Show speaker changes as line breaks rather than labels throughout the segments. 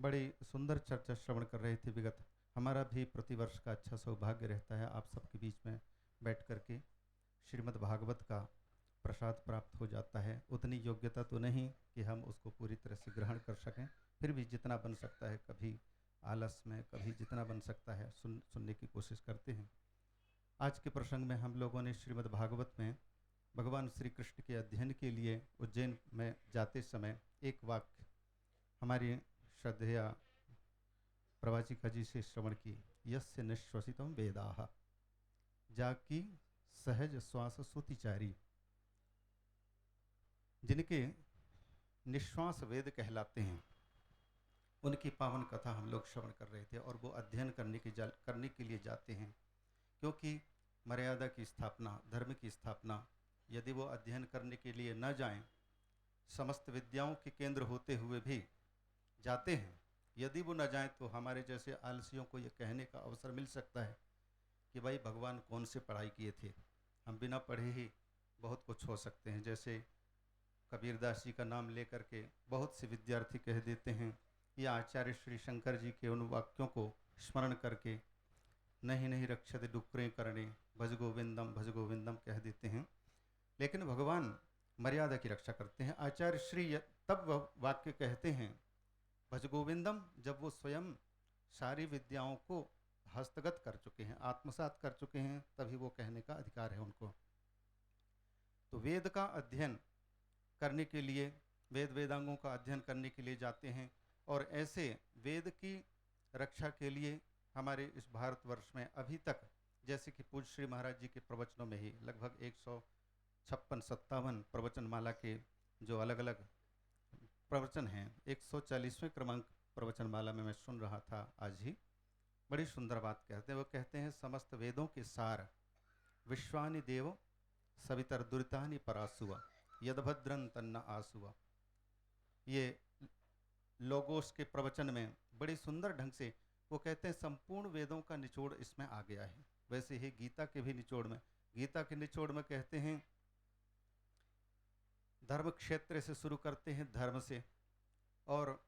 बड़ी सुंदर चर्चा श्रवण कर रहे थे विगत। हमारा भी प्रतिवर्ष का अच्छा सौभाग्य रहता है आप सबके बीच में बैठ करके श्रीमद् भागवत का प्रसाद प्राप्त हो जाता है। उतनी योग्यता तो नहीं कि हम उसको पूरी तरह से ग्रहण कर सकें, फिर भी जितना बन सकता है, कभी आलस में, कभी जितना बन सकता है सुनने की कोशिश करते हैं। आज के प्रसंग में हम लोगों ने श्रीमद् भागवत में भगवान श्री कृष्ण के अध्ययन के लिए उज्जैन में जाते समय एक वाक्य हमारी श्रद्धेया प्रवाचिका जी से श्रवण की। यस्य निश्वसितम वेदाः जाकी सहज श्वास सुतिचारी। जिनके निश्वास वेद कहलाते हैं, उनकी पावन कथा हम लोग श्रवण कर रहे थे। और वो अध्ययन करने के लिए जाते हैं, क्योंकि मर्यादा की स्थापना, धर्म की स्थापना, यदि वो अध्ययन करने के लिए न जाएं, समस्त विद्याओं के केंद्र होते हुए भी जाते हैं, यदि वो न जाएं तो हमारे जैसे आलसियों को ये कहने का अवसर मिल सकता है कि भाई भगवान कौन से पढ़ाई किए थे, हम बिना पढ़े ही बहुत कुछ हो सकते हैं। जैसे कबीरदास जी का नाम लेकर के बहुत से विद्यार्थी कह देते हैं, या आचार्य श्री शंकर जी के उन वाक्यों को स्मरण करके नहीं नहीं रक्षते डुक्रे करणे भज गोविंदम कह देते हैं। लेकिन भगवान मर्यादा की रक्षा करते हैं। आचार्य श्री तब वह वाक्य कहते हैं भज गोविंदम, जब वो स्वयं सारी विद्याओं को हस्तगत कर चुके हैं, आत्मसात कर चुके हैं, तभी वो कहने का अधिकार है उनको। तो वेद का अध्ययन करने के लिए, वेद वेदांगों का अध्ययन करने के लिए जाते हैं। और ऐसे वेद की रक्षा के लिए हमारे इस भारतवर्ष में अभी तक, जैसे कि पूज्य श्री महाराज जी के प्रवचनों में ही लगभग 156-57 प्रवचन माला के जो अलग अलग प्रवचन हैं, 140वें क्रमांक प्रवचन माला में मैं सुन रहा था आज ही, बड़ी सुंदर बात कहते हैं। वो कहते हैं समस्त वेदों के सार विश्वानि देव सवितर दुरितानि परासुआ यदभद्रन तन्ना आसुआ। ये लोगोस के प्रवचन में बड़ी सुंदर ढंग से वो कहते हैं संपूर्ण वेदों का निचोड़ इसमें आ गया है। वैसे ही गीता के भी निचोड़ में, गीता के निचोड़ में कहते हैं धर्म क्षेत्र से शुरू करते हैं, धर्म से, और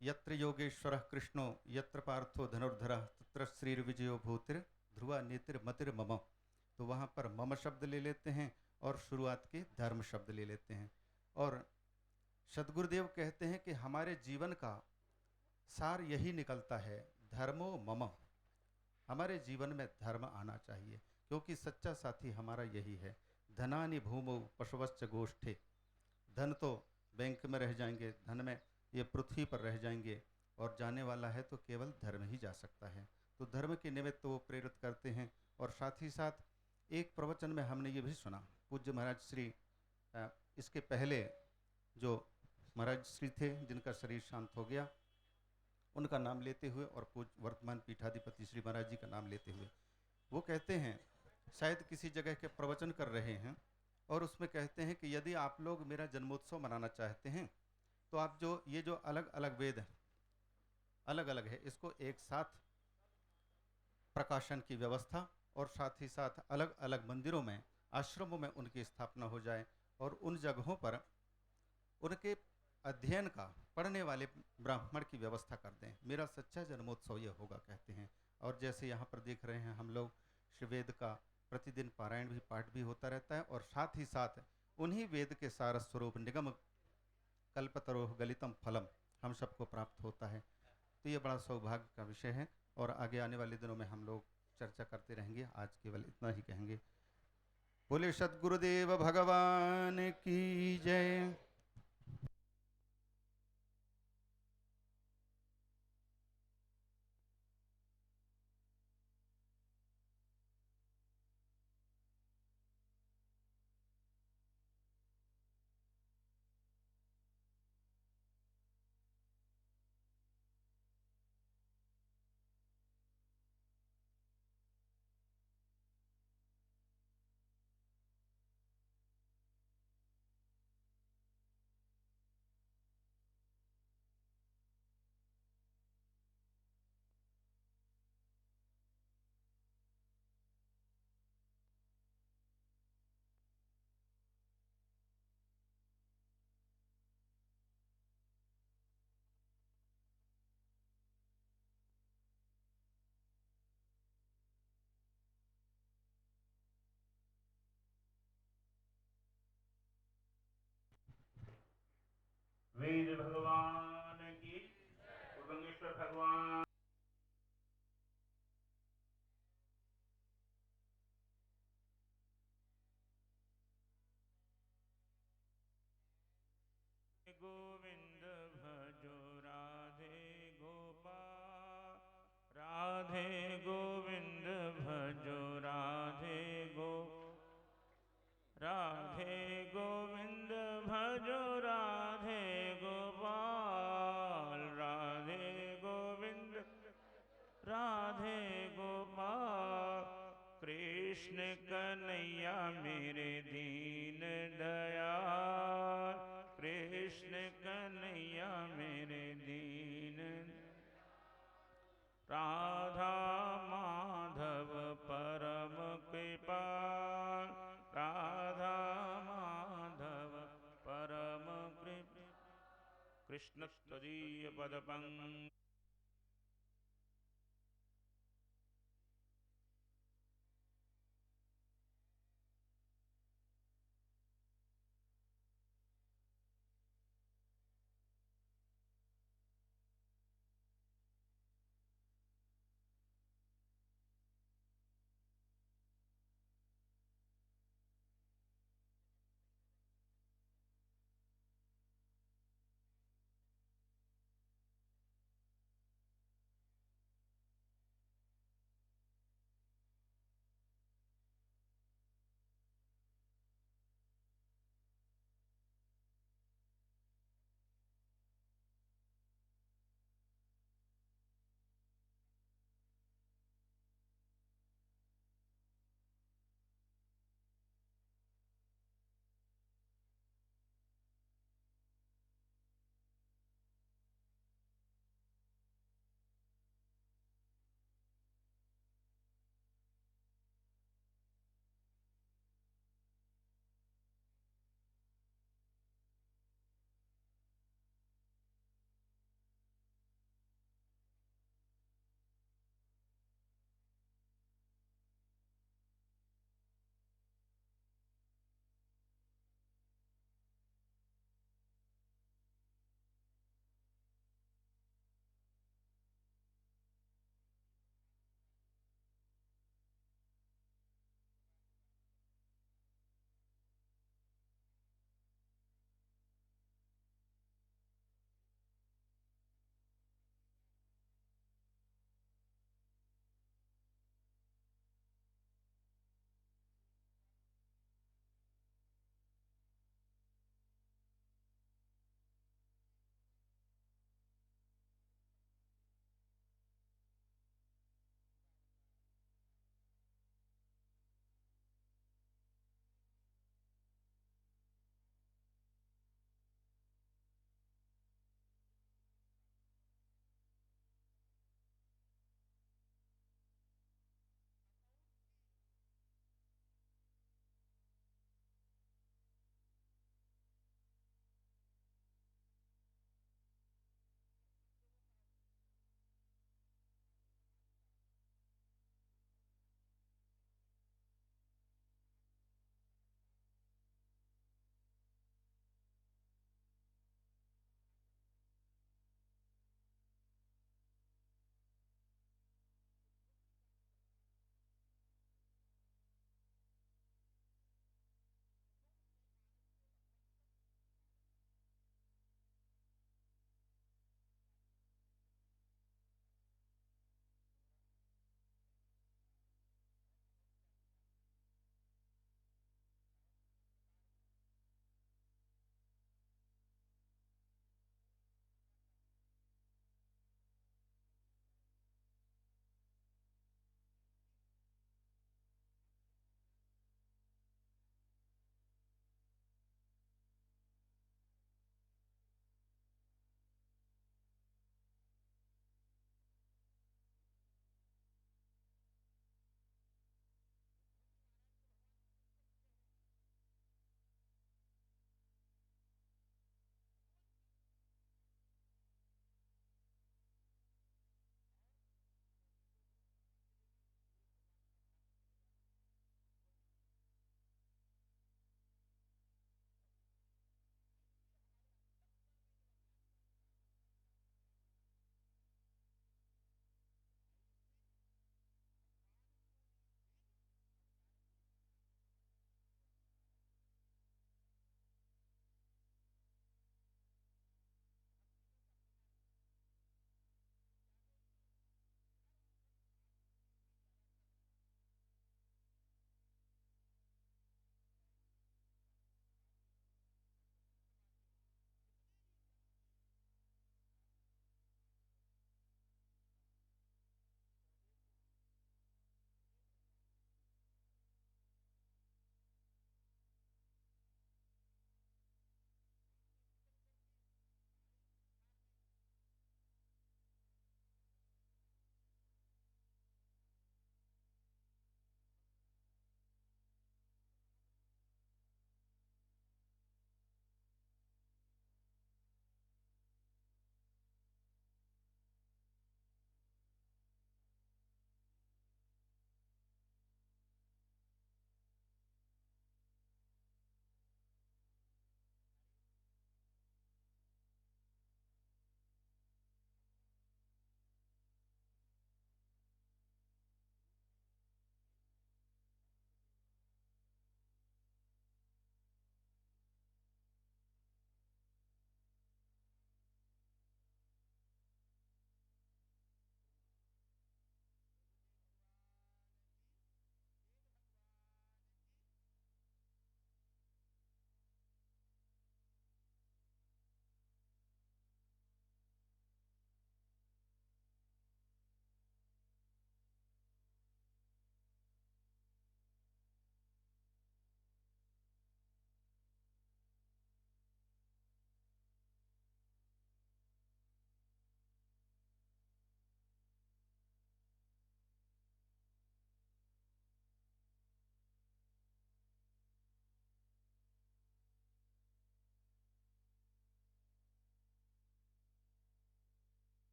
यत्र योगेश्वर कृष्णो यत्र पार्थो धनुर्धर तत्र श्रीर्विजयो भूतिर ध्रुवा नीतिर मतिर मम। तो वहाँ पर मम शब्द ले लेते हैं और शुरुआत के धर्म शब्द ले लेते हैं। और सदगुरुदेव कहते हैं कि हमारे जीवन का सार यही निकलता है, धर्मो मम। हमारे जीवन में धर्म आना चाहिए, क्योंकि सच्चा साथी हमारा यही है। धनानि भूमौ पशुवश्च गोष्ठे। धन तो बैंक में रह जाएंगे, धन में ये पृथ्वी पर रह जाएंगे, और जाने वाला है तो केवल धर्म ही जा सकता है। तो धर्म के निमित्त वो प्रेरित करते हैं। और साथ ही साथ एक प्रवचन में हमने ये भी सुना, पूज्य महाराज श्री इसके पहले जो महाराज श्री थे जिनका शरीर शांत हो गया, उनका नाम लेते हुए और पूज्य वर्तमान पीठाधिपति श्री महाराज जी का नाम लेते हुए वो कहते हैं, शायद किसी जगह के प्रवचन कर रहे हैं, और उसमें कहते हैं कि यदि आप लोग मेरा जन्मोत्सव मनाना चाहते हैं तो आप जो ये जो अलग अलग वेद अलग अलग है, इसको एक साथ प्रकाशन की व्यवस्था, और साथ ही साथ अलग अलग मंदिरों में, आश्रमों में उनकी स्थापना हो जाए, और उन जगहों पर उनके अध्ययन का पढ़ने वाले ब्राह्मण की व्यवस्था कर दें। मेरा सच्चा जन्मोत्सव ये होगा कहते हैं। और जैसे यहाँ पर देख रहे हैं हम लोग, श्री वेद का प्रतिदिन पारायण भी, पाठ भी होता रहता है, और साथ ही साथ उन्हीं वेद के सार स्वरूप निगम कल्पतरोह गलितम फलम हम सबको प्राप्त होता है। तो ये बड़ा सौभाग्य का विषय है, और आगे आने वाले दिनों में हम लोग चर्चा करते रहेंगे। आज केवल इतना ही कहेंगे। बोले सद्गुरुदेव भगवान की जय।
वेद भगवान की, उदंगेश्वर भगवान गोविंद भजो राधे गोपाल, राधे गोविंद भजो राधे राधे गोविंद भजो राधे गोपाल, राधे गोविंद राधे गोपाल। कृष्ण कन्हैया मेरे दीन दयाल, कृष्ण कन्हैया मेरे दीन। राधा माधव परम कृपाल, राधा माधव परम कृष्ण तदीय पदपंग।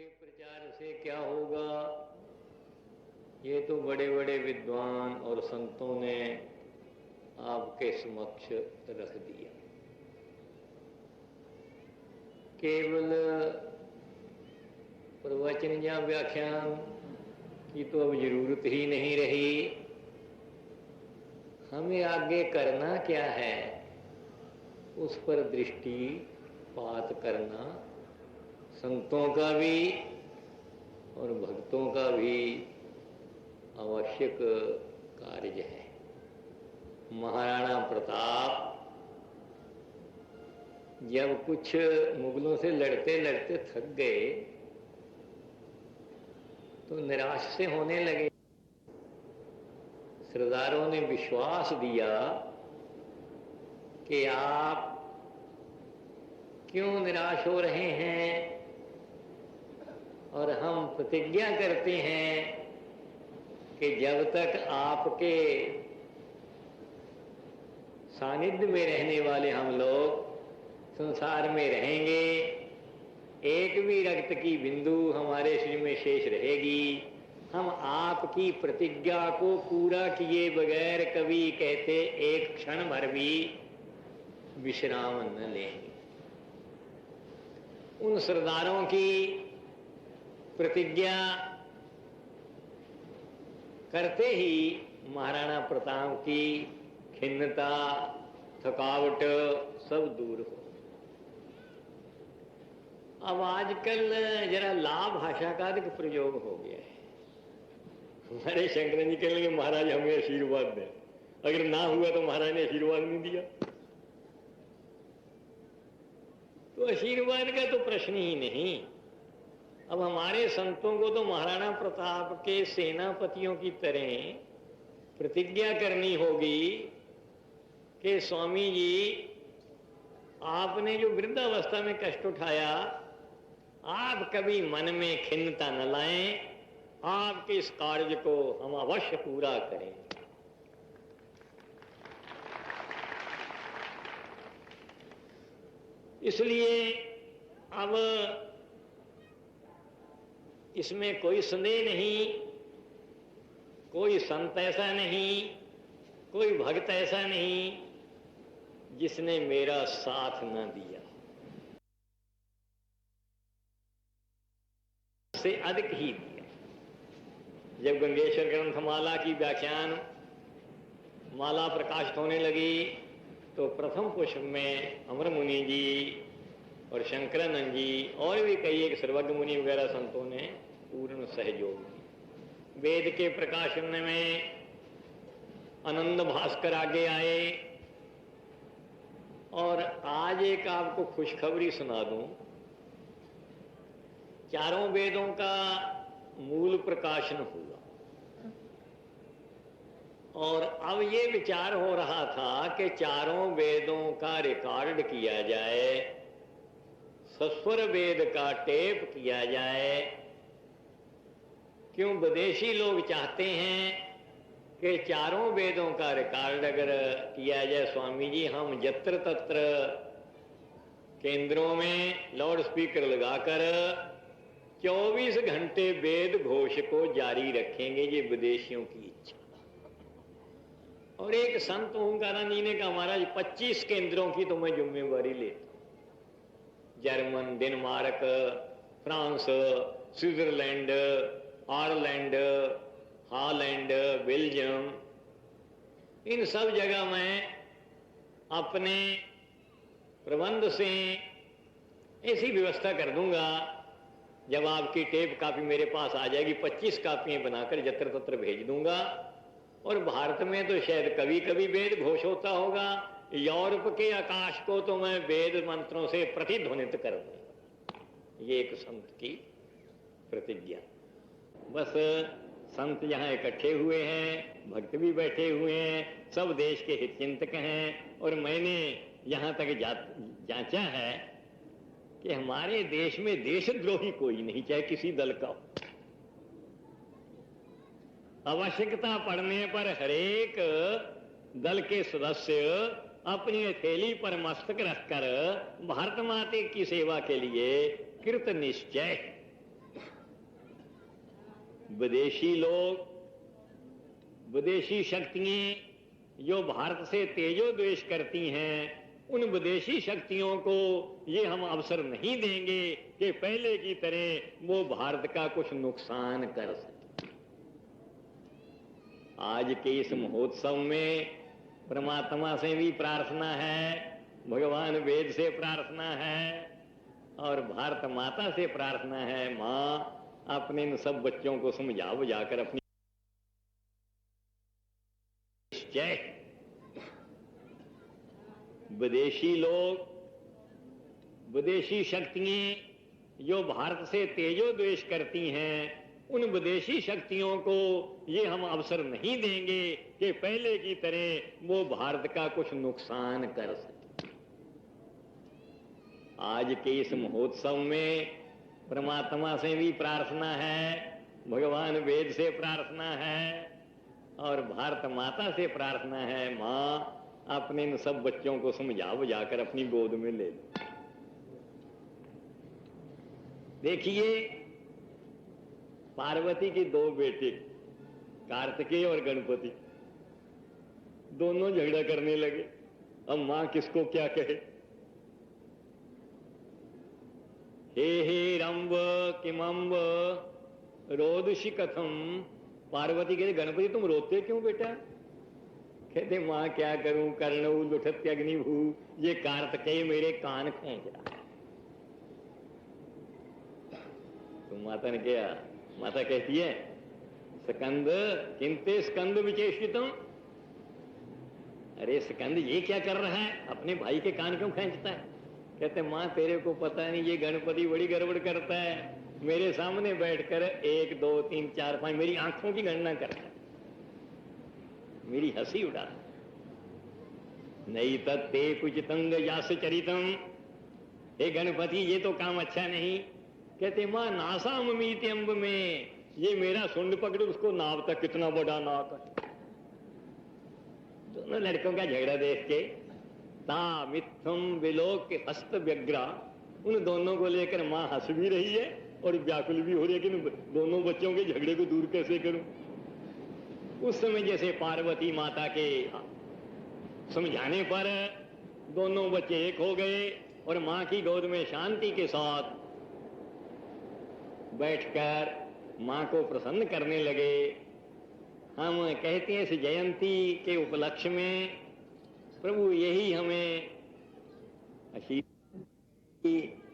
के प्रचार से क्या होगा, ये तो बड़े बड़े विद्वान और संतों ने आपके समक्ष रख दिया। केवल प्रवचन या व्याख्यान की तो अब जरूरत ही नहीं रही। हमें आगे करना क्या है, उस पर दृष्टिपात करना संतों का भी और भक्तों का भी आवश्यक कार्य है। महाराणा प्रताप जब कुछ मुगलों से लड़ते लड़ते थक गए तो निराश से होने लगे। सरदारों ने विश्वास दिया कि आप क्यों निराश हो रहे हैं, और हम प्रतिज्ञा करते हैं कि जब तक आपके सानिध्य में रहने वाले हम लोग संसार में रहेंगे, एक भी रक्त की बिंदु हमारे शरीर में शेष रहेगी, हम आपकी प्रतिज्ञा को पूरा किए बगैर कभी कहते एक क्षण भर भी विश्राम न लेंगे। उन सरदारों की प्रतिज्ञा करते ही महाराणा प्रताप की खिन्नता, थकावट सब दूर हो। अब आजकल जरा ला भाषा का अधिक प्रयोग हो गया है। हमारे शंकर जी कहने लगे महाराज हमें आशीर्वाद दें, अगर ना हुआ तो महाराज ने आशीर्वाद नहीं दिया। तो आशीर्वाद का तो प्रश्न ही नहीं। अब हमारे संतों को तो महाराणा प्रताप के सेनापतियों की तरह प्रतिज्ञा करनी होगी कि स्वामी जी, आपने जो वृद्धावस्था में कष्ट उठाया, आप कभी मन में खिन्नता न लाएं, आपके इस कार्य को हम अवश्य पूरा करें। इसलिए अब इसमें कोई संदेह नहीं, कोई संत ऐसा नहीं, कोई भक्त ऐसा नहीं जिसने मेरा साथ न दिया। से अधिक ही दिया। जब गंगेश्वर ग्रंथमाला की व्याख्यान माला प्रकाशित होने लगी तो प्रथम पुष्प में अमर मुनि जी और शंकरानंद जी और भी कई एक सर्वज्ञ मुनि वगैरह संतों ने पूर्ण सहयोग दिया। वेद के प्रकाशन में आनंद भास्कर आगे आए। और आज एक आपको खुशखबरी सुना दूं, चारों वेदों का मूल प्रकाशन हुआ और अब ये विचार हो रहा था कि चारों वेदों का रिकॉर्ड किया जाए, सस्वर वेद का टेप किया जाए। क्यों विदेशी लोग चाहते हैं कि चारों वेदों का रिकॉर्ड अगर किया जाए स्वामी जी, हम जत्र तत्र केंद्रों में लाउड स्पीकर लगाकर 24 घंटे वेद घोष को जारी रखेंगे, ये विदेशियों की इच्छा। और एक संत ओंकारानंद जी ने कहा महाराज 25 केंद्रों की तो मैं जिम्मेवारी लेता हूं। German, Denmark, France, Switzerland, Ireland, Holland, Belgium, इन सब जगह मैं अपने प्रबंध से ऐसी व्यवस्था कर दूंगा, जब आपकी टेप कापी मेरे पास आ जाएगी 25 कापियां बनाकर जत्र तत्र भेज दूंगा। और भारत में तो शायद कभी कभी वेद घोष होता होगा, यूरोप के आकाश को तो मैं वेद मंत्रों से प्रतिध्वनित कर दूंगा। ये एक संत की प्रतिज्ञा। बस संत यहाँ इकट्ठे हुए हैं, भक्त भी बैठे हुए हैं, सब देश के हितचिंतक हैं। और मैंने यहाँ तक जांचा है कि हमारे देश में देशद्रोही कोई नहीं, चाहे किसी दल का हो। आवश्यकता पड़ने पर हरेक दल के सदस्य अपनी हथेली पर मस्तक रखकर भारत माता की सेवा के लिए कृत निश्चय विदेशी लोग, विदेशी शक्तियां जो भारत से तेजो द्वेष करती हैं, उन विदेशी शक्तियों को ये हम अवसर नहीं देंगे कि पहले की तरह वो भारत का कुछ नुकसान कर सके। आज के इस महोत्सव में परमात्मा से भी प्रार्थना है, भगवान वेद से प्रार्थना है और भारत माता से प्रार्थना है, माँ अपने इन सब बच्चों को समझा बुझाकर अपनी निश्चय। विदेशी लोग, विदेशी शक्तियां जो भारत से तेजो द्वेष करती हैं, उन विदेशी शक्तियों को ये हम अवसर नहीं देंगे कि पहले की तरह वो भारत का कुछ नुकसान कर सके। आज के इस महोत्सव में परमात्मा से भी प्रार्थना है, भगवान वेद से प्रार्थना है और भारत माता से प्रार्थना है, माँ अपने इन सब बच्चों को समझा बुझाकर अपनी गोद में ले लो। देखिए, पार्वती के दो बेटे कार्तिकेय और गणपति दोनों झगड़ा करने लगे। अब मां किसको क्या कहे। हे रंब किमंब रोदसी कथम। पार्वती कहते गणपति तुम रोते क्यों बेटा। कहते मां क्या करूं, कर्णऊ लुठत्य अग्निभू, ये कार्तिकेय मेरे कान खींच रहा है। तो माता ने क्या, माता कहती है स्कंद किंते स्कंद विचेषितम। अरे स्कंद ये क्या कर रहा है, अपने भाई के कान क्यों खींचता है। कहते मां तेरे को पता नहीं, ये गणपति बड़ी गड़बड़ करता है, मेरे सामने बैठकर 1 2 3 4 5 मेरी आंखों की गणना करता है, मेरी हंसी उड़ा। नहीं तत्ते कुछ तंग यास चरितम। हे गणपति ये तो काम अच्छा नहीं। कहते मां नासाम मीत अम्ब में, ये मेरा सुंड पकड़ उसको नावता, कितना बड़ा नाक है। दोनों लड़कों का झगड़ा देख के ता मिथुम विलोक के हस्त व्यग्रा, उन दोनों को लेकर मां हंस भी रही है और व्याकुल भी हो रही है कि दोनों बच्चों के झगड़े को दूर कैसे करूं। उस समय जैसे पार्वती माता के समझाने पर दोनों बच्चे एक हो गए और मां की गोद में शांति के साथ बैठकर मां को प्रसन्न करने लगे। हम कहते हैं इस जयंती के उपलक्ष्य में प्रभु यही हमें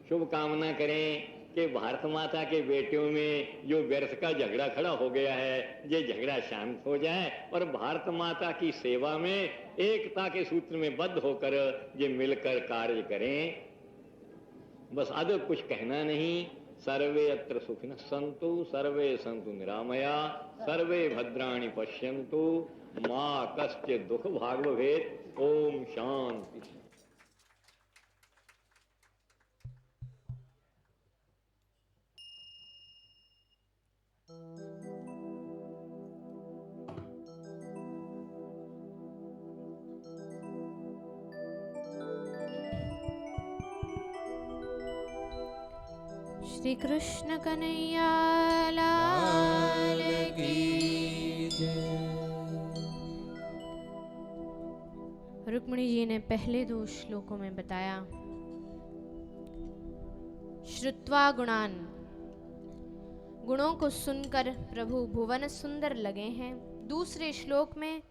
शुभकामना करें कि भारत माता के बेटियों में जो व्यर्थ का झगड़ा खड़ा हो गया है, ये झगड़ा शांत हो जाए और भारत माता की सेवा में एकता के सूत्र में बद्ध होकर ये मिलकर कार्य करें। बस अधिक कुछ कहना नहीं। सर्वे अत्र सुखिनः सन्तु, सर्वे सन्तु निरामया, सर्वे भद्राणि पश्यन्तु, मां कश्चित् दुःख भाग् भवेत्। ओम शांति।
श्री कृष्ण कन्हैया लाल की जय। रुक्मिणी जी ने पहले 2 श्लोकों में बताया श्रुत्वा गुणान, गुणों को सुनकर प्रभु भुवन सुंदर लगे हैं। दूसरे श्लोक में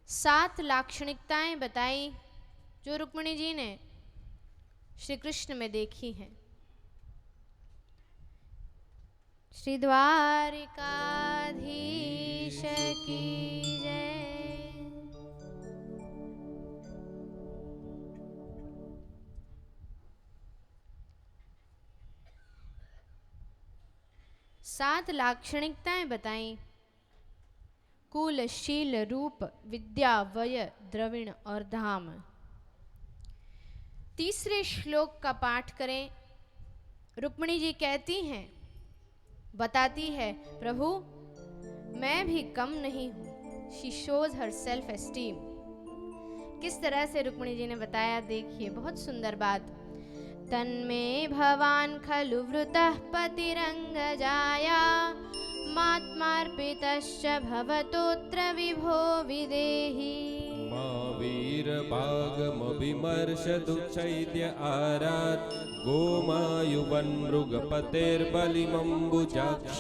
7 लाक्षणिकताएं बताई जो रुक्मिणी जी ने श्री कृष्ण में देखी हैं। श्री द्वारिकाधीश की जय। सात लाक्षणिकताएं बताई, कुल, शील, रूप, विद्या, वय, द्रविण और धाम। तीसरे श्लोक का पाठ करें। रुक्मिणी जी कहती हैं, बताती है, प्रभु मैं भी कम नहीं हूं। She shows her self esteem. किस तरह से रुक्मिणी जी ने बताया, देखिए बहुत सुंदर बात। तन्मे भवान खलु वृतः पतिरंगजाया मात्मार्पितश्च भवतोऽत्र विभो विदेहि।
मा वीरभागमभिमर्शदुःचैद्य आरात् गोमायुवन्मृगपतेर्बलिमम्बुजाक्ष।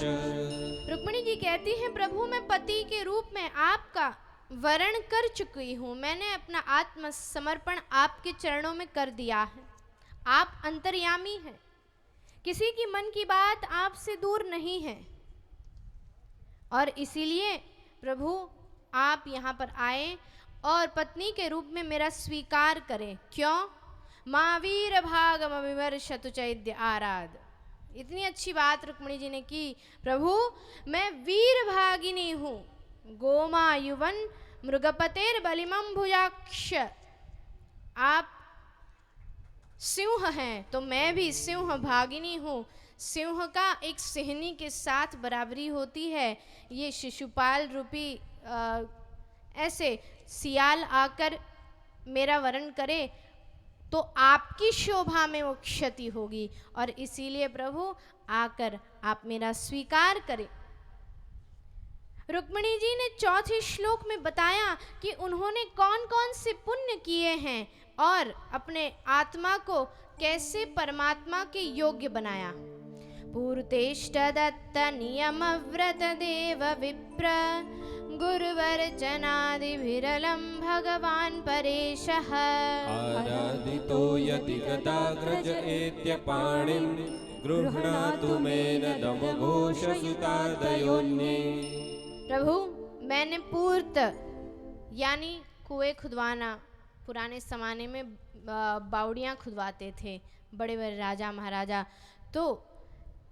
रुक्मिणी जी कहती हैं, प्रभु मैं पति के रूप में आपका वरण कर चुकी हूँ। मैंने अपना आत्मसमर्पण आपके चरणों में कर दिया है। आप अंतर्यामी हैं, किसी की मन की बात आपसे दूर नहीं है, और इसीलिए प्रभु आप यहाँ पर आए और पत्नी के रूप में मेरा स्वीकार करें। क्यों? माँ वीर भागम अभिमर्शतु चैद्य आराध। इतनी अच्छी बात रुक्मिणी जी ने की। प्रभु मैं वीर भागिनी हूँ, गोमा युवन मृगपतेर बलिमम भुजाक्ष। आप सिंह हैं तो मैं भी सिंह भागिनी हूँ। सिंह का एक सिंहनी के साथ बराबरी होती है। ये शिशुपाल रूपी ऐसे सियाल आकर मेरा वरण करे तो आपकी शोभा में वो क्षति होगी, और इसीलिए प्रभु आकर आप मेरा स्वीकार करें। रुक्मिणी जी ने चौथे श्लोक में बताया कि उन्होंने कौन कौन से पुण्य किए हैं और अपने आत्मा को कैसे परमात्मा के योग्य बनाया। पूर्तेष्ट दत्त नियम व्रत देव विप्र गुरुवर्चनादि विरलम भगवान परेशः।
आराधितो यदि गदाग्रज एत्य पाणिं गृह्णातु मेन दमघोषसुतादयोन्ये।
प्रभु मैंने पूर्त यानी कुएं खुदवाना, पुराने ज़माने में बावड़ियाँ खुदवाते थे बड़े बड़े राजा महाराजा, तो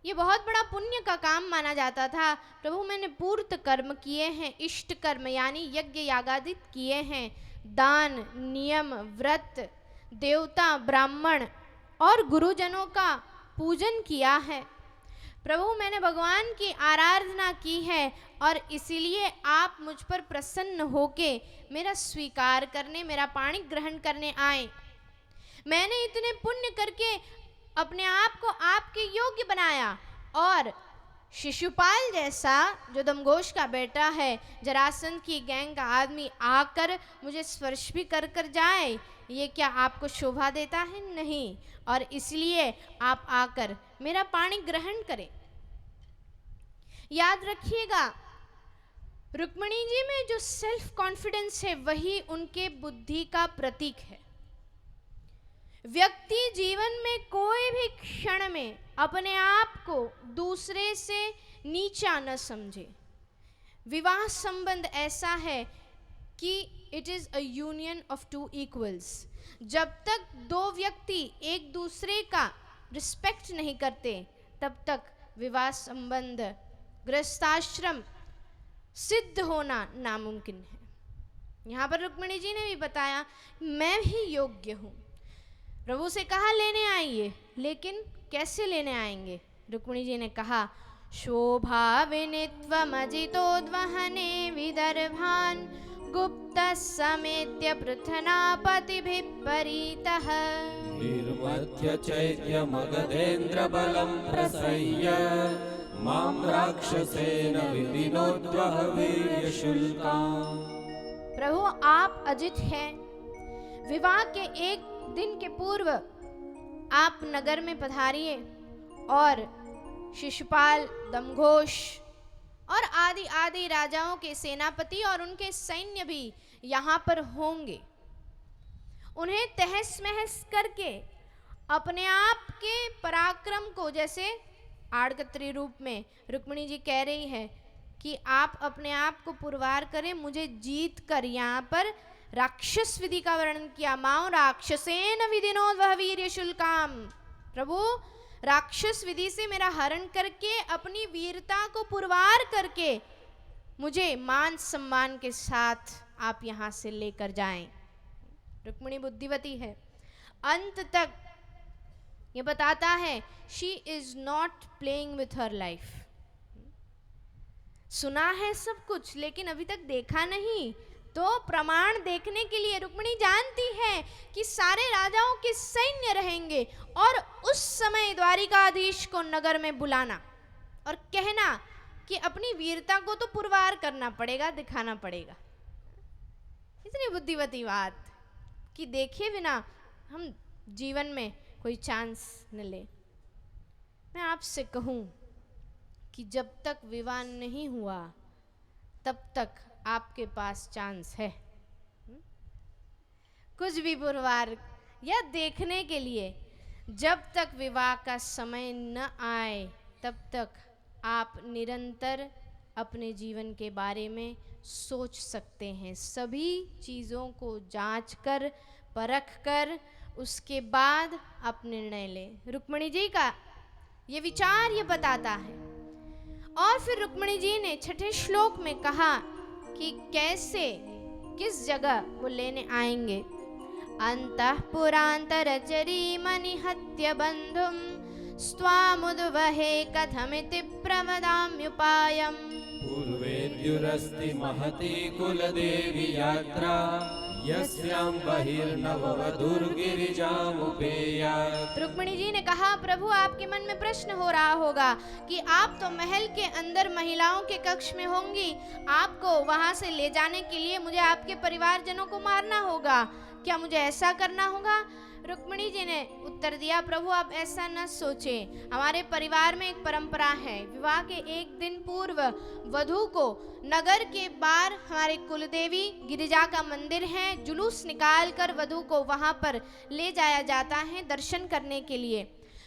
ये बहुत बड़ा पुण्य का काम माना जाता था। प्रभु मैंने पूर्त कर्म किए हैं, इष्ट कर्म यानी यज्ञ यागादित किए हैं, दान नियम व्रत देवता ब्राह्मण और गुरुजनों का पूजन किया है। प्रभु मैंने भगवान की आराधना की है, और इसीलिए आप मुझ पर प्रसन्न होके मेरा स्वीकार करने, मेरा पाणी ग्रहण करने आए। मैंने इतने पुण्य करके अपने आप को आपके योग्य बनाया, और शिशुपाल जैसा जो दमघोष का बेटा है, जरासंध की गैंग का आदमी आकर मुझे स्पर्श भी कर कर जाए, ये क्या आपको शोभा देता है? नहीं। और इसलिए आप आकर मेरा पाणी ग्रहण करें। याद रखिएगा, रुक्मिणी जी में जो सेल्फ कॉन्फिडेंस है वही उनके बुद्धि का प्रतीक है। व्यक्ति जीवन में कोई भी क्षण में अपने आप को दूसरे से नीचा न समझे। विवाह संबंध ऐसा है कि it is a union of two equals. जब तक दो व्यक्ति एक दूसरे का रिस्पेक्ट नहीं करते तब तक विवाह संबंध गृहस्थाश्रम सिद्ध होना नामुमकिन है। यहाँ पर रुक्मिणी जी ने भी बताया मैं भी योग्य हूँ। प्रभु से कहा लेने आइए, लेकिन कैसे लेने आएंगे? रुक्मिणी जी ने कहा शोभाविनित्वमजितोद्वहने विदर्भान गुप्त समेत्य पृथनापतिभिः परीतः।
निर्मथ्य चैत्य मगधेन्द्र बलं प्रसह्य मां राक्षसेन विदिनोद्वह वीर्यशुल्काम्।
प्रभु आप अजित हैं। विवाह के एक दिन के पूर्व आप नगर में पधारिए और शिशुपाल दमघोष और आदि आदि राजाओं के सेनापति और उनके सैन्य भी यहाँ पर होंगे। उन्हें तहस महस करके अपने आप के पराक्रम को, जैसे आड़कत्री रूप में रुक्मिणी जी कह रही है कि आप अपने आप को पुरवार करें, मुझे जीत कर यहाँ पर राक्षस विधि का वर्णन किया। मां राक्षसेन विदिनोद्वह वीर्यशुल्काम। प्रभु राक्षस विधि से मेरा हरण करके अपनी वीरता को पुरवार करके मुझे मान सम्मान के साथ आप यहाँ से लेकर जाएं। रुक्मिणी बुद्धिवती है। अंत तक ये बताता है she is not playing with her life. सुना है सब कुछ लेकिन अभी तक देखा नहीं, तो प्रमाण देखने के लिए रुक्मिणी जानती है कि सारे राजाओं के सैन्य रहेंगे, और उस समय द्वारिकाधीश को नगर में बुलाना और कहना कि अपनी वीरता को तो पुरवार करना पड़ेगा, दिखाना पड़ेगा। इतनी बुद्धिवती बात कि देखे बिना हम जीवन में कोई चांस न ले। मैं आपसे कहूं कि जब तक विवाह नहीं हुआ तब तक आपके पास चांस है। कुछ भी पुरवार या देखने के लिए, जब तक विवाह का समय न आए तब तक आप निरंतर अपने जीवन के बारे में सोच सकते हैं। सभी चीज़ों को जांच कर परख कर उसके बाद आप निर्णय लें। रुक्मिणी जी का ये विचार ये बताता है। और फिर रुक्मिणी जी ने छठे श्लोक में कहा कि कैसे, किस जगह वो लेने आएंगे। अंतःपुरांतरचरी मनिहत्य बंधुम स्वामुद्वहे कथमिति प्रवदाम्युपायम्।
पूर्वेद्युरस्ति महती कुलदेवी यात्रा यस्यां बहिर्नववधूर्गिरिजामुपेयात्।
रुक्मिणी जी ने कहा, प्रभु आपके मन में प्रश्न हो रहा होगा कि आप तो महल के अंदर महिलाओं के कक्ष में होंगी, आपको वहां से ले जाने के लिए मुझे आपके परिवारजनों को मारना होगा, क्या मुझे ऐसा करना होगा? रुक्मिणी जी ने उत्तर दिया, प्रभु आप ऐसा न सोचें, हमारे परिवार में एक परंपरा है, विवाह के एक दिन पूर्व वधू को नगर के बाहर हमारे कुलदेवी गिरिजा का मंदिर है, जुलूस निकाल कर वधू को वहां पर ले जाया जाता है दर्शन करने के लिए।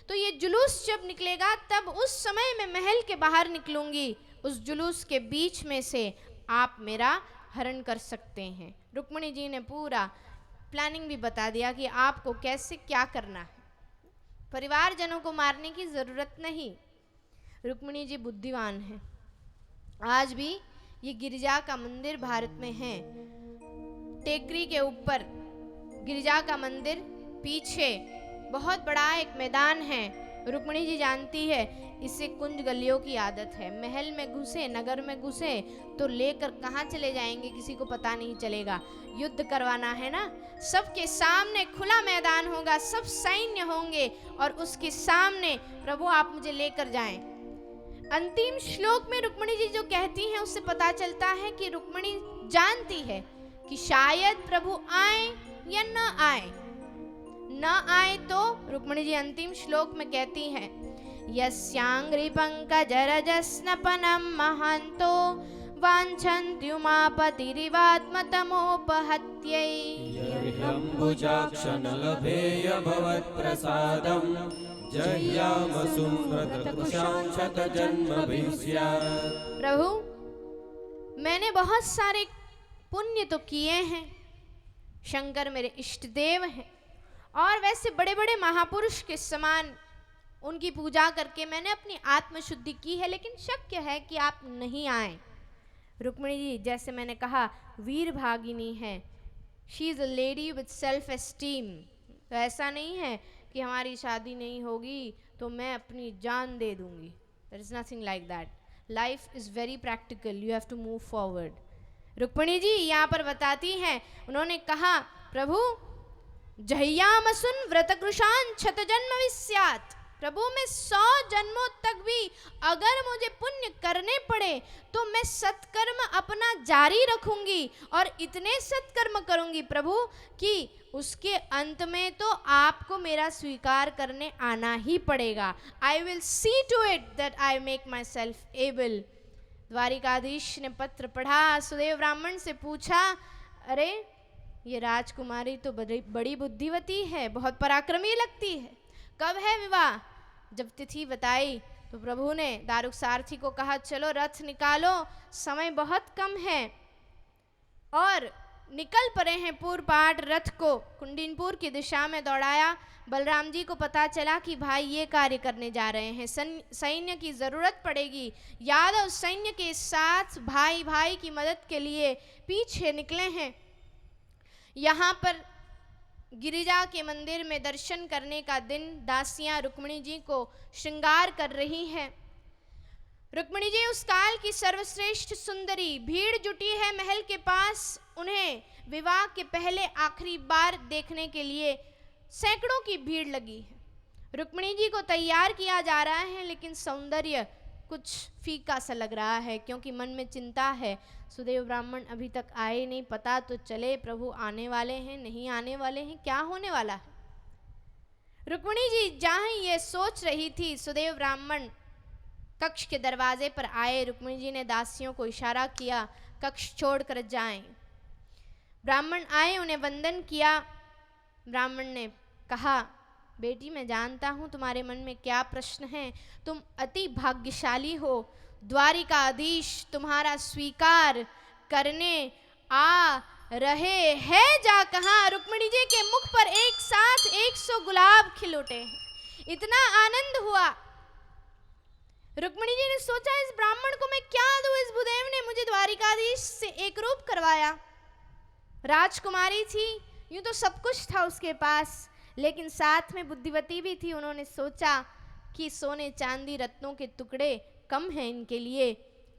तो ये जुलूस जब निकलेगा तब उस समय मैं महल के बाहर निकलूंगी, उस जुलूस के बीच में से आप मेरा हरण कर सकते हैं। रुक्मिणी जी ने पूरा प्लानिंग भी बता दिया कि आपको कैसे क्या करना है, परिवारजनों को मारने की जरूरत नहीं। रुक्मिणी जी बुद्धिमान है। आज भी ये गिरिजा का मंदिर भारत में है, टेकरी के ऊपर गिरिजा का मंदिर, पीछे बहुत बड़ा एक मैदान है। रुक्मिणी जी जानती है इसे कुंज गलियों की आदत है। महल में घुसे, नगर में घुसे तो लेकर कहाँ चले जाएंगे किसी को पता नहीं चलेगा। युद्ध करवाना है ना, सबके सामने खुला मैदान होगा, सब सैन्य होंगे और उसके सामने प्रभु आप मुझे लेकर जाएं। अंतिम श्लोक में रुक्मिणी जी जो कहती हैं उससे पता चलता है कि रुक्मिणी जानती है कि शायद प्रभु आए या न आए। न आए तो रुक्मिणी जी अंतिम श्लोक में कहती हैं, यस्यांग्रि पंकजरजस्नपनं महन्तो वाञ्छन्त्युमापतिरिवात्मतमोपहत्यै।
यर्ह्यम्बुजाक्षनलभेय भवत्प्रसादं जह्यामसुं व्रतकुशां शतजन्मभिः स्यात्।
प्रभु मैंने बहुत सारे पुण्य तो किए हैं, शंकर मेरे इष्ट देव हैं और वैसे बड़े बड़े महापुरुष के समान उनकी पूजा करके मैंने अपनी आत्मशुद्धि की है, लेकिन शक्य है कि आप नहीं आए। रुक्मिणी जी जैसे मैंने कहा वीर भागिनी है, she is a lady with self esteem. तो ऐसा नहीं है कि हमारी शादी नहीं होगी तो मैं अपनी जान दे दूंगी, there is nothing like that. Life is very practical, you have to move forward. Rukmini ji यहाँ पर बताती हैं, उन्होंने कहा प्रभु जह्यामसुन व्रतकृशान शतजन्मभिः स्यात्। प्रभु मैं 100 जन्मों तक भी अगर मुझे पुण्य करने पड़े तो मैं सत्कर्म अपना जारी रखूंगी और इतने सत्कर्म करूंगी प्रभु कि उसके अंत में तो आपको मेरा स्वीकार करने आना ही पड़ेगा। I will see to it that I make myself able. Dwarkadhish ने पत्र पढ़ा, सुदेव ब्राह्मण से पूछा, अरे ये राजकुमारी तो बड़ी बुद्धिवती है, बहुत पराक्रमी लगती है, कब है विवाह? जब तिथि बताई तो प्रभु ने दारुक सारथी को कहा चलो रथ निकालो, समय बहुत कम है। और निकल पड़े हैं पूर्वपाट, रथ को कुंडिनपुर की दिशा में दौड़ाया। बलराम जी को पता चला कि भाई ये कार्य करने जा रहे हैं, सैन्य की ज़रूरत पड़ेगी। यादव सैन्य के साथ भाई भाई की मदद के लिए पीछे निकले हैं। यहाँ पर गिरिजा के मंदिर में दर्शन करने का दिन दासियां रुक्मिणी जी को श्रृंगार कर रही हैं। रुक्मिणी जी उस काल की सर्वश्रेष्ठ सुंदरी, भीड़ जुटी है महल के पास उन्हें विवाह के पहले आखिरी बार देखने के लिए सैकड़ों की भीड़ लगी है। रुक्मिणी जी को तैयार किया जा रहा है लेकिन सौंदर्य कुछ फीका सा लग रहा है, क्योंकि मन में चिंता है, सुदेव ब्राह्मण अभी तक आए नहीं, पता तो चले प्रभु आने वाले हैं नहीं आने वाले हैं, क्या होने वाला है। रुक्मिणी जी जहाँ ये सोच रही थी, सुदेव ब्राह्मण कक्ष के दरवाजे पर आए। रुक्मिणी जी ने दासियों को इशारा किया कक्ष छोड़कर जाएं। ब्राह्मण आए, उन्हें वंदन किया। ब्राह्मण ने कहा, बेटी मैं जानता हूँ तुम्हारे मन में क्या प्रश्न है, तुम अति भाग्यशाली हो, द्वारिकाधीश तुम्हारा स्वीकार करने आ रहे हैं। जा कहाँ? रुक्मिणी जी के मुख पर एक साथ 100 गुलाब खिल उठे हैं। इतना आनंद हुआ। रुक्मिणी जी ने सोचा इस ब्राह्मण को मैं क्या दूं, इस भूदेव ने मुझे द्वारिकाधीश से एक रूप करवाया। राजकुमारी थी, यूं तो सब कुछ था उसके पास, लेकिन साथ में बुद्धिवती भी थी। उन्होंने सोचा कि सोने चांदी रत्नों के टुकड़े कम हैं इनके लिए।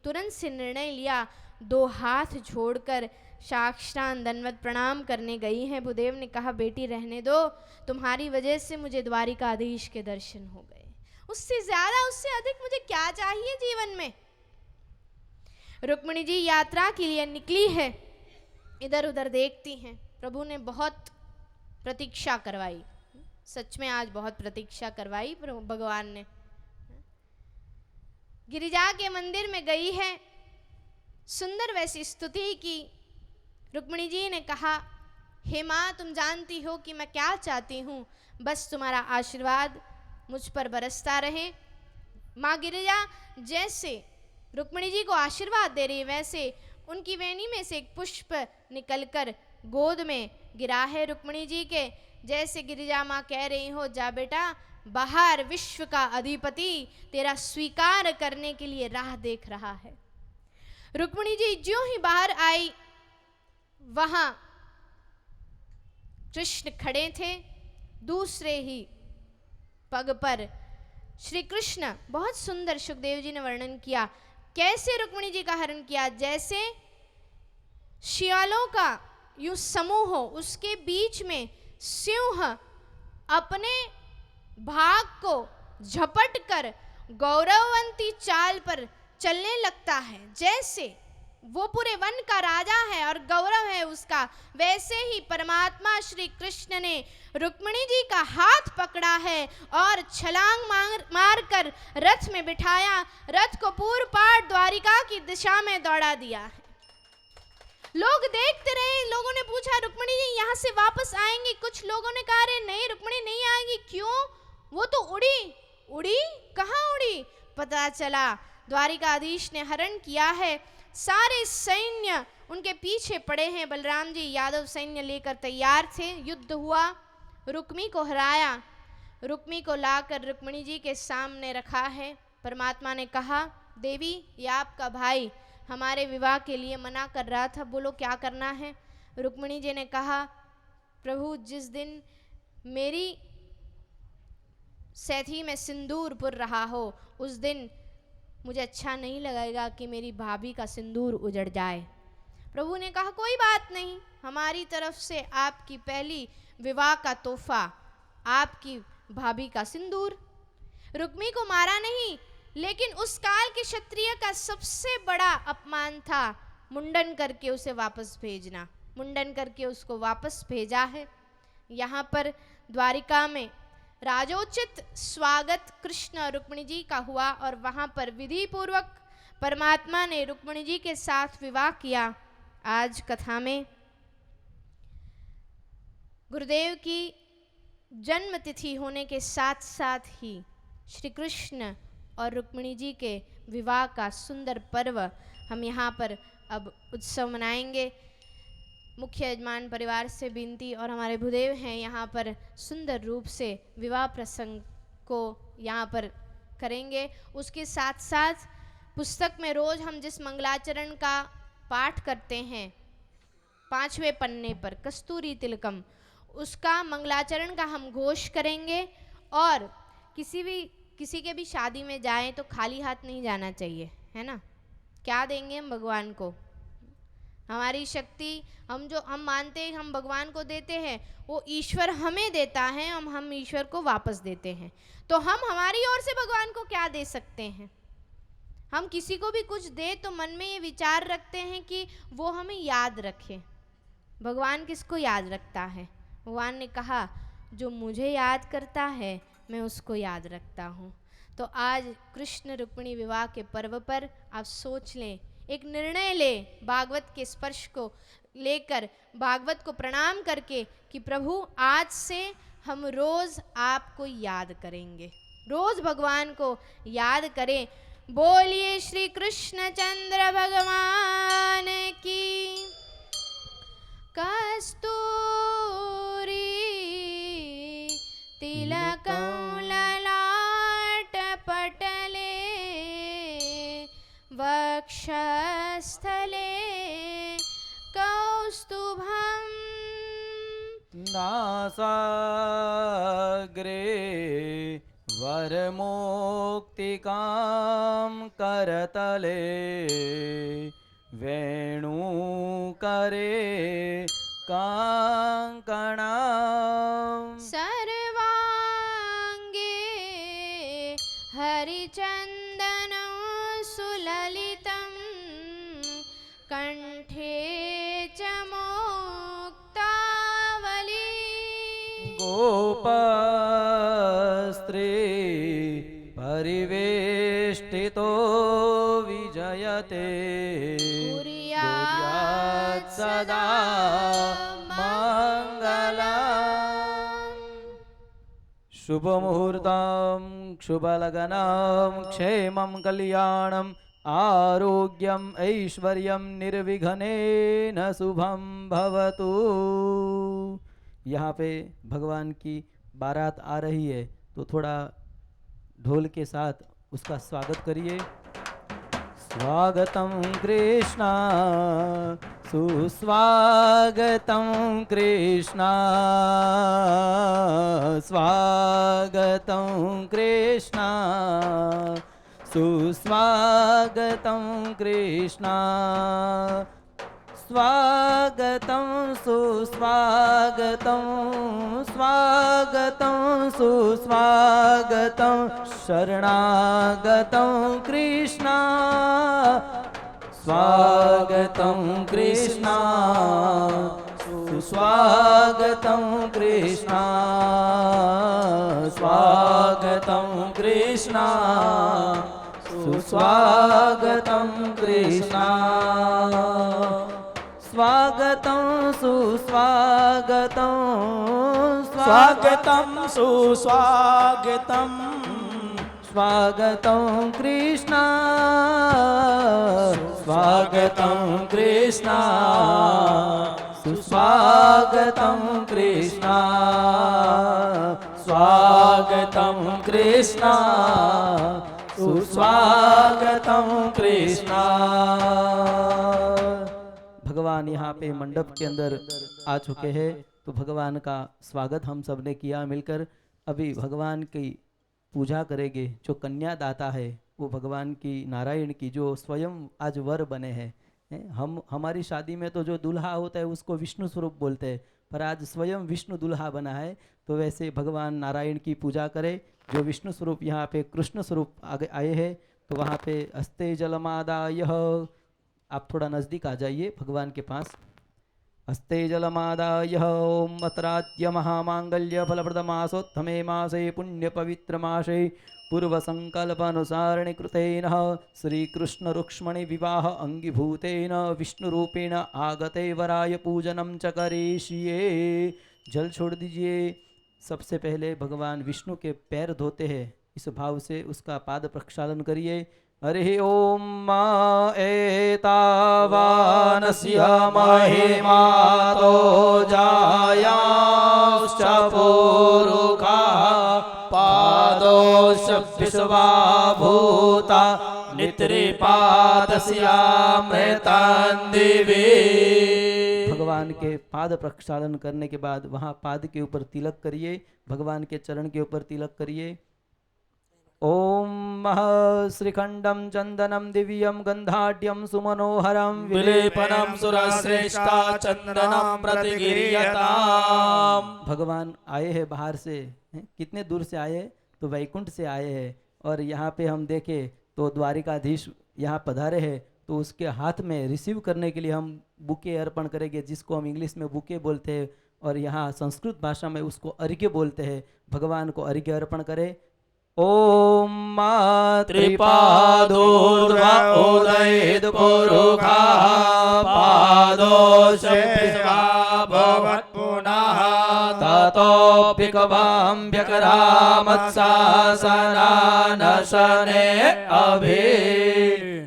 तुरंत से निर्णय लिया, 2 हाथ जोड़कर साष्टांग दंडवत प्रणाम करने गई हैं। भूदेव ने कहा, बेटी रहने दो, तुम्हारी वजह से मुझे द्वारिकाधीश के दर्शन हो गए, उससे ज्यादा उससे अधिक मुझे क्या चाहिए जीवन में। रुक्मिणी जी यात्रा के लिए निकली है, इधर उधर देखती हैं। प्रभु ने बहुत प्रतीक्षा करवाई, सच में आज बहुत प्रतीक्षा करवाई भगवान ने। गिरिजा के मंदिर में गई है, सुंदर वैसी स्तुति की। रुक्मिणी जी ने कहा, हे माँ तुम जानती हो कि मैं क्या चाहती हूँ, बस तुम्हारा आशीर्वाद मुझ पर बरसता रहे। माँ गिरिजा जैसे रुक्मिणी जी को आशीर्वाद दे रही, वैसे उनकी वेणी में से एक पुष्प निकलकर गोद में गिरा है रुक्मिणी जी के। जैसे गिरिजा माँ कह रही हो, जा बेटा बाहर विश्व का अधिपति तेरा स्वीकार करने के लिए राह देख रहा है। रुक्मिणी जी ज्यों ही बाहर आई, वहां कृष्ण खड़े थे, दूसरे ही पग पर श्री कृष्ण। बहुत सुंदर सुखदेव जी ने वर्णन किया कैसे रुक्मिणी जी का हरण किया, जैसे शियालों का यूं समूह हो, उसके बीच में सिंह अपने भाग को झपट कर गौरववंती चाल पर चलने लगता है। जैसे वो पूरे वन का राजा है और गौरव है उसका, वैसे ही परमात्मा श्री कृष्ण ने रुक्मिणी जी का हाथ पकड़ा है और छलांग मार कर रथ में बिठाया, रथ को पूर्व पार द्वारिका की दिशा में दौड़ा दिया है। लोग देखते रहे, लोगों ने पूछा रुक्मिणी जी यहाँ से वापस आएंगी? कुछ लोगों ने कहा रे नहीं रुक्मिणी नहीं आएगी। क्यों? वो तो उड़ी। कहाँ उड़ी? पता चला द्वारिकाधीश ने हरण किया है, सारे सैन्य उनके पीछे पड़े हैं। बलराम जी यादव सैन्य लेकर तैयार थे, युद्ध हुआ, रुक्मी को हराया। रुक्मी को लाकर रुक्मिणी जी के सामने रखा है। परमात्मा ने कहा, देवी ये आपका भाई हमारे विवाह के लिए मना कर रहा था, बोलो क्या करना है। रुक्मिणी जी ने कहा, प्रभु जिस दिन मेरी सैथी में सिंदूर पुर रहा हो, उस दिन मुझे अच्छा नहीं लगेगा कि मेरी भाभी का सिंदूर उजड़ जाए। प्रभु ने कहा, कोई बात नहीं, हमारी तरफ से आपकी पहली विवाह का तोहफा आपकी भाभी का सिंदूर। रुक्मी को मारा नहीं, लेकिन उस काल के क्षत्रिय का सबसे बड़ा अपमान था मुंडन करके उसे वापस भेजना। मुंडन करके उसको वापस भेजा है। यहाँ पर द्वारिका में राजोचित स्वागत कृष्ण और रुक्मिणी जी का हुआ और वहाँ पर विधि पूर्वक परमात्मा ने रुक्मिणी जी के साथ विवाह किया। आज कथा में गुरुदेव की जन्म तिथि होने के साथ साथ ही श्री कृष्ण और रुक्मिणी जी के विवाह का सुंदर पर्व हम यहाँ पर अब उत्सव मनाएंगे। मुख्य यजमान परिवार से विनती और हमारे भूदेव हैं यहाँ पर सुंदर रूप से विवाह प्रसंग को यहाँ पर करेंगे। उसके साथ साथ पुस्तक में रोज हम जिस मंगलाचरण का पाठ करते हैं 5वें पन्ने पर कस्तूरी तिलकम, उसका मंगलाचरण का हम घोष करेंगे। और किसी के भी शादी में जाएं तो खाली हाथ नहीं जाना चाहिए, है ना। क्या देंगे हम भगवान को? हमारी शक्ति हम मानते हैं हम भगवान को देते हैं, वो ईश्वर हमें देता है, हम ईश्वर को वापस देते हैं। तो हम हमारी ओर से भगवान को क्या दे सकते हैं? हम किसी को भी कुछ दे तो मन में ये विचार रखते हैं कि वो हमें याद रखे। भगवान किसको याद रखता है? भगवान ने कहा जो मुझे याद करता है मैं उसको याद रखता हूँ। तो आज कृष्ण रुक्मिणी विवाह के पर्व पर आप सोच लें, एक निर्णय ले भागवत के स्पर्श को लेकर, भागवत को प्रणाम करके कि प्रभु आज से हम रोज आपको याद करेंगे, रोज भगवान को याद करें। बोलिए श्री कृष्ण चंद्र भगवान की। कस्तूरी तिलकं ललाट पटले वक्षस्थले कौस्तुभम्
नासाग्रे वरमुक्तिकां करतले वेणुकरे काङ्कणाम्
सर्वाङ्गे हरिचन्दनं सुललितं कण्ठे च मुक्तावली।
गोपस्त्री परिवेष्टितो विजयते
कुर्यात्
सदा मङ्गलम्। शुभमुहूर्तं शुभलग्नं क्षेमं कल्याणम् आरोग्यम ऐश्वर्यम निर्विघ्नेन शुभम भवतु। यहाँ पे भगवान की बारात आ रही है तो थोड़ा ढोल के साथ उसका स्वागत करिए। स्वागतम कृष्णा सुस्वागतम कृष्णा स्वागतम कृष्णा सुस्वागतं कृष्णा स्वागतं सुस्वागतं स्वागतं सुस्वागतं शरणागतं कृष्णा स्वागतं कृष्णा सुस्वागतं कृष्णा स्वागतं कृष्णा सुस्वागतं कृष्णा स्वागतं सुस्वागतं
स्वागतं सुस्वागतं
स्वागतं कृष्णा स्वागतं कृष्णा सुस्वागतं कृष्णा स्वागतं कृष्णा सुस्वागतं कृष्णा। भगवान यहाँ पे मंडप के अंदर आ चुके हैं तो भगवान का स्वागत हम सब ने किया मिलकर। अभी भगवान की पूजा करेंगे। जो कन्यादाता है वो भगवान की नारायण की जो स्वयं आज वर बने हैं। हम हमारी शादी में तो जो दूल्हा होता है उसको विष्णु स्वरूप बोलते हैं, पर आज स्वयं विष्णु दूल्हा बना है। तो वैसे भगवान नारायण की पूजा करें। जो विष्णु स्वरूप यहाँ पे कृष्ण स्वरूप आगे आए हैं तो वहाँ पे हस्ते जलमादाय, आप थोड़ा नज़दीक आ जाइए भगवान के पास। हस्ते जलमादाय ओम अत्राद्य महामांगल्य फलप्रदमासोत्तमे मासे पुण्य पवित्र मासे पूर्व संकल्पानुसारेण कृतेन श्रीकृष्ण रुक्ष्मणी विवाह अंगीभूतेन विष्णुरूपेण आगते वराय पूजनम च करिष्ये। जल छोड़ दीजिए। सबसे पहले भगवान विष्णु के पैर धोते हैं, इस भाव से उसका पाद प्रक्षालन करिए। हरि ओम मा एतावानस्य महिमातो जायाश्च पुरुखा पादोश्च विश्वा भूता नित्रिपादस्यामृतं दिवि। भगवान के पाद प्रक्षालन करने के बाद वहाँ पाद के ऊपर तिलक करिए, भगवान के चरण के ऊपर तिलक करिए। ओम श्रीखंडम चंदनम दिव्यम गंधाढ्यम सुमनोहरम
विलेपनम सुरश्रेष्ठा चंदनम प्रतिगीर्यताम्।
भगवान आए हैं बाहर से, कितने दूर से आए हैं? तो वैकुंठ से आए हैं। और यहाँ पे हम देखें तो द्वारिकाधीश यहाँ पधारे हैं तो उसके हाथ में रिसीव करने के लिए हम बुके अर्पण करेंगे, जिसको हम इंग्लिश में बुके बोलते हैं और यहाँ संस्कृत भाषा में उसको अर्घ्य बोलते हैं। भगवान को अर्घ्य अर्पण करें। ओम
त्रिपादोर्ध्व उदयेद पुरुखा पादोशेषवा भवत् पुनः ततोऽप्यकवाम्भ्यकरामत्सासनानशने अभि।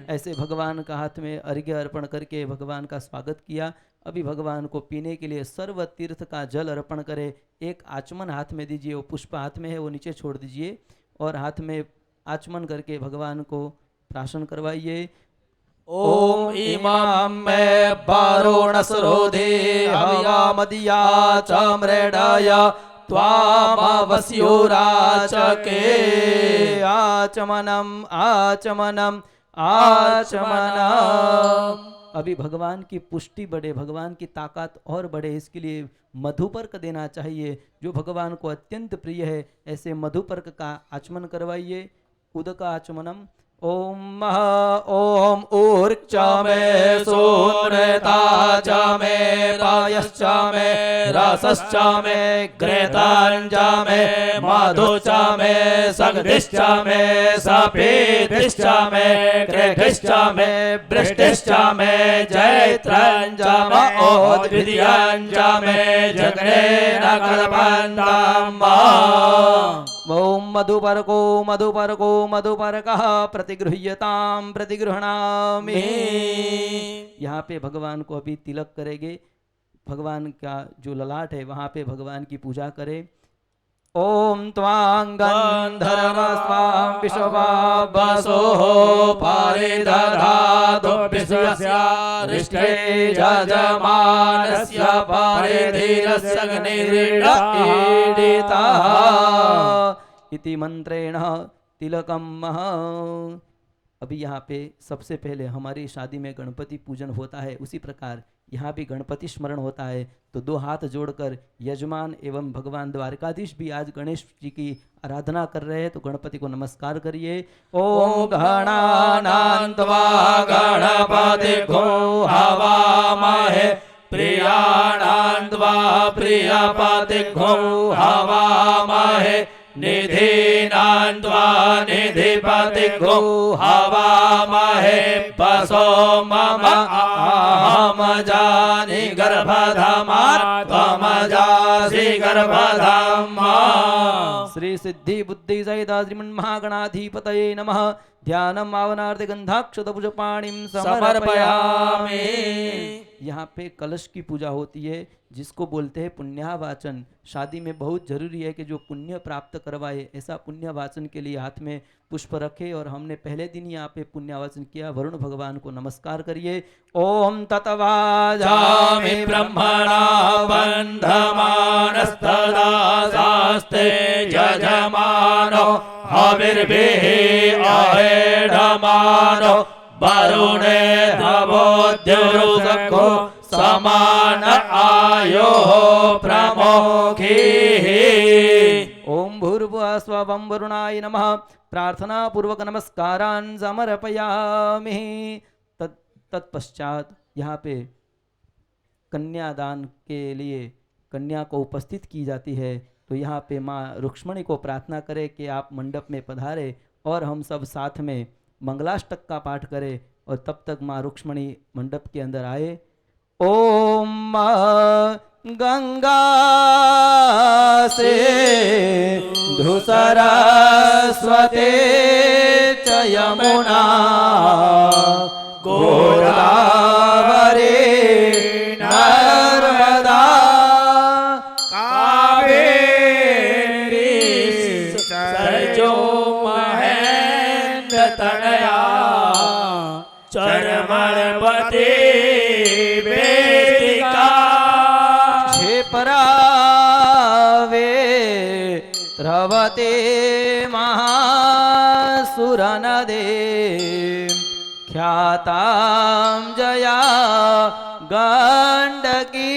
ऐसे भगवान का हाथ में अर्घ्य अर्पण करके भगवान का स्वागत किया। अभी भगवान को पीने के लिए सर्व तीर्थ का जल अर्पण करें। एक आचमन हाथ में दीजिए, वो पुष्प हाथ में है वो नीचे छोड़ दीजिए और हाथ में आचमन करके भगवान को प्राशन करवाइए।
ओम इमां मे वरुणसरोधे हव्यामदिया च मृडय त्वामवस्योराचके।
आचमनम आचमनम आचमनम। अभी भगवान की पुष्टि बढ़े, भगवान की ताकत और बढ़े, इसके लिए मधुपर्क देना चाहिए जो भगवान को अत्यंत प्रिय है। ऐसे मधुपर्क का आचमन करवाइए। उदका आचमनम। ओम
ओम ऊर्च मे सूर्यता च मे पायश्च मे रसश्च मे घृताञ्च मे मधु च मे सगधिश्च मे सफेदिश्च मे कृघिश्च मे वृष्टिश्च मे जैत्रञ्च मोद्भिद्यञ्च मे जग्नेन कल्पन्तम्।
ओम मधुपर्को मधुपर्को मधुपर्कः प्रतिगृह्यताम प्रतिगृह्णामि। यहाँ पे भगवान को अभी तिलक करेंगे। भगवान का जो ललाट है वहाँ पे भगवान की पूजा करें। ओम त्वां गन्धर्वस्त्वां विश्ववावसो पारिदधातु विश्वस्य रिष्टे यजमानस्य पारिधीरस्य अग्निरीडितः इति मंत्रेण तिलकम। अभी यहाँ पे सबसे पहले हमारी शादी में गणपति पूजन होता है, उसी प्रकार यहाँ भी गणपति स्मरण होता है। तो दो हाथ जोड़कर यजमान एवं भगवान द्वारकाधीश भी आज गणेश जी की आराधना कर रहे हैं, तो गणपति को नमस्कार करिए। ओम गणानां त्वा गणपतिर्भो हवामहे प्रियाणां त्वा प्रियपतिर्भो हवामहे निधीनां त्वा निधिपतिर्भो हवामहे वसो मम अहमजानि गर्भधामात् त्वमजासि गर्भधामा। श्री सिद्धि बुद्धि सहित श्रीमन्महागणाधिपतये नमः। ध्यानम आवनार्थ गंधाक्षत पुष्पाणिं समर्पयामि। यहाँ पे कलश की पूजा होती है जिसको बोलते हैं पुण्यावाचन। शादी में बहुत जरूरी है कि जो पुण्य प्राप्त करवाए, ऐसा पुण्यवाचन के लिए हाथ में पुष्प रखे। और हमने पहले दिन यहाँ पे पुण्यवाचन किया। वरुण भगवान को नमस्कार करिए। ओम ततवाजामि ब्रह्मणा बन्धमानस्तदा शास्ते यजमानो हविर्भिः अहेडमानो वरुणे तवोद्युरुसखो समान आयो प्रमोखीः। ओम भूर्भुवः स्वं वरुणाय नमः। प्रार्थना पूर्वक नमस्कारान् समर्पयामि। तत्पश्चात यहाँ पे कन्यादान के लिए कन्या को उपस्थित की जाती है। तो यहाँ पे माँ रुक्ष्मणी को प्रार्थना करें कि आप मंडप में पधारे और हम सब साथ में मंगलाष्टक का पाठ करें। और तब तक माँ रुक्ष्मणी मंडप के अंदर आए। ओम गंगा से सरस्वती च यमुना गोदावरी नर्मदा कावेरी सरजो महेंद्र तनया चरमणपति वेदिका क्षिपरावे त्रवते महासुरनदे ख्यातां जया गंडकी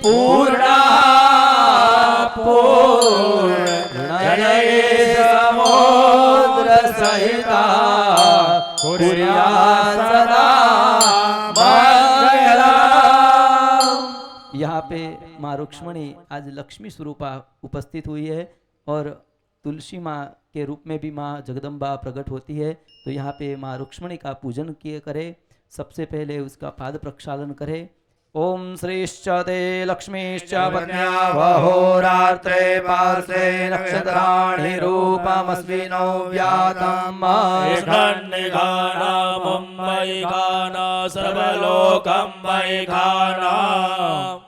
पूर्णा पूर्णये समुद्र सहिता
कुर्यात् सदा मंगलम्।
यहाँ पे माँ रुक्ष्मणी आज लक्ष्मी स्वरूपा उपस्थित हुई है और तुलसी माँ के रूप में भी माँ जगदम्बा प्रकट होती है। तो यहाँ पे माँ रुक्ष्मणी का पूजन किए करे। सबसे पहले उसका पाद प्रक्षालन करे। ओम श्रीश्च ते लक्ष्मीश्च पत्न्या वहोरात्रे पार्श्वे नक्षत्राणि रूपमस्मिनो व्यातम्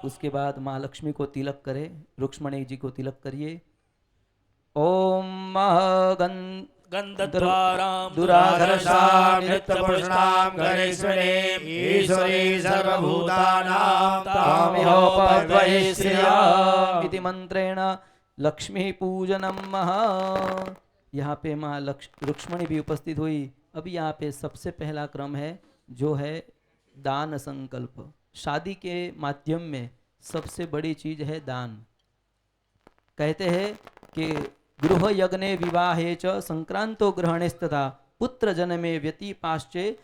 उसके बाद माँ लक्ष्मी को तिलक करे। रुक्ष्मणी जी को तिलक करिए। ओम
गन्धद्वारां
दुराधर्षां
नित्यपुष्णां गणेश्वरीं ईश्वरी सर्वभूतानां
तामिहोपद्वये श्रियाम् इति मंत्रेण लक्ष्मी पूजनम। यहाँ पे माँ रुक्ष्मणी भी उपस्थित हुई। अब यहाँ पे सबसे पहला क्रम है जो है दान संकल्प। शादी के माध्यम में सबसे बड़ी चीज है दान। कहते हैं कि गृह यज्ञे विवाहे च संक्रांतो ग्रहणेस्तथा पुत्र जन्मे व्यतिपाश्चे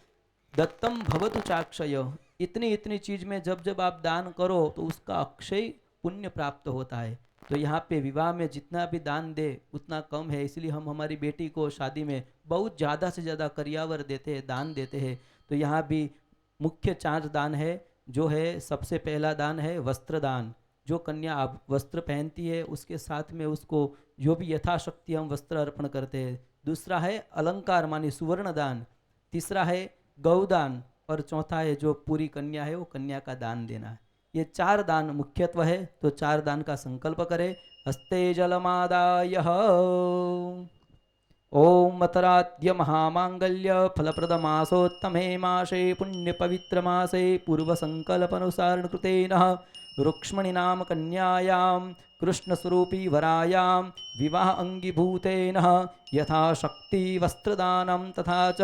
दत्तम भवतु चाक्षय। इतनी चीज में जब जब आप दान करो तो उसका अक्षय पुण्य प्राप्त होता है। तो यहाँ पे विवाह में जितना भी दान दे उतना कम है, इसलिए हम हमारी बेटी को शादी में बहुत ज़्यादा से ज़्यादा करियावर देते हैं, दान देते हैं। तो यहाँ भी मुख्य 4 दान है। जो है सबसे पहला दान है वस्त्र दान। जो कन्या आप वस्त्र पहनती है उसके साथ में उसको जो भी यथाशक्ति हम वस्त्र अर्पण करते हैं। दूसरा है अलंकार मानी सुवर्ण दान। तीसरा है गौदान और चौथा है जो पूरी कन्या है वो कन्या का दान देना है। ये 4 दान मुख्यत्व है। तो 4 दान का संकल्प करें। हस्ते जलमादाय ओम मतराद्य महामांगल्य फलप्रद मासोत्तमे मासे पुण्य पवित्र मासे पूर्व संकल्पनुसारण कृतेन रुक्ष्मणी नाम कन्यायां कृष्णस्वरूपी वरायां विवाह अंगीभूतेन यथाशक्ति वस्त्रदानं तथा च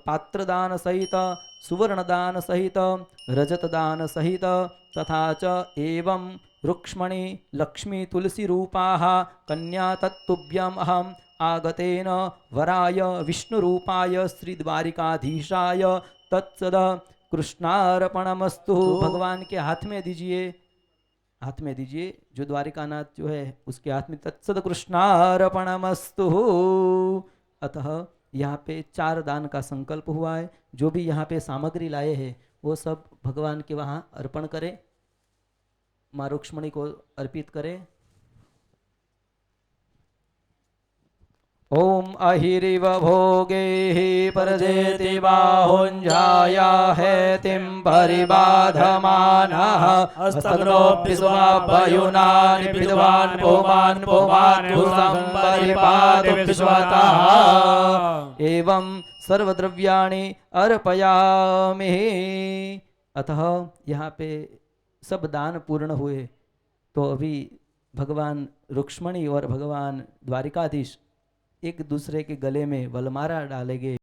पात्रदान सहित सुवर्णदान सहित रजतदान सहित तथा च एवं रुक्ष्मणी लक्ष्मी तुलसी रूपाः कन्या तत्तुभ्यम् अहम् आगतेन वराय विष्णुरूपाय श्रीद्वारिकाधीशाय तत्सद कृष्णार्पणमस्तु। भगवान के हाथ में दीजिए, हाथ में दीजिए। जो द्वारिकानाथ जो है उसके हाथ में तत्सद कृष्णार्पणमस्तु। अतः यहाँ पे 4 दान का संकल्प हुआ है। जो भी यहाँ पे सामग्री लाए हैं वो सब भगवान के वहाँ अर्पण करें, माँ रुक्ष्मणी को अर्पित करें। ओम अहिरिव भोगे परजेति बाहुञ्जाया हेतिं परिबाधमानः हस्तग्नोऽपि स्वाभयुनानि विद्वान् पुमान् भूतं परिपातु विश्वतः एवं सर्वद्रव्याणि अर्पयामि। अतः यहाँ पे सब दान पूर्ण हुए। तो अभी भगवान रुक्ष्मणी और भगवान द्वारिकाधीश एक दूसरे के गले में वलमाला डालेंगे।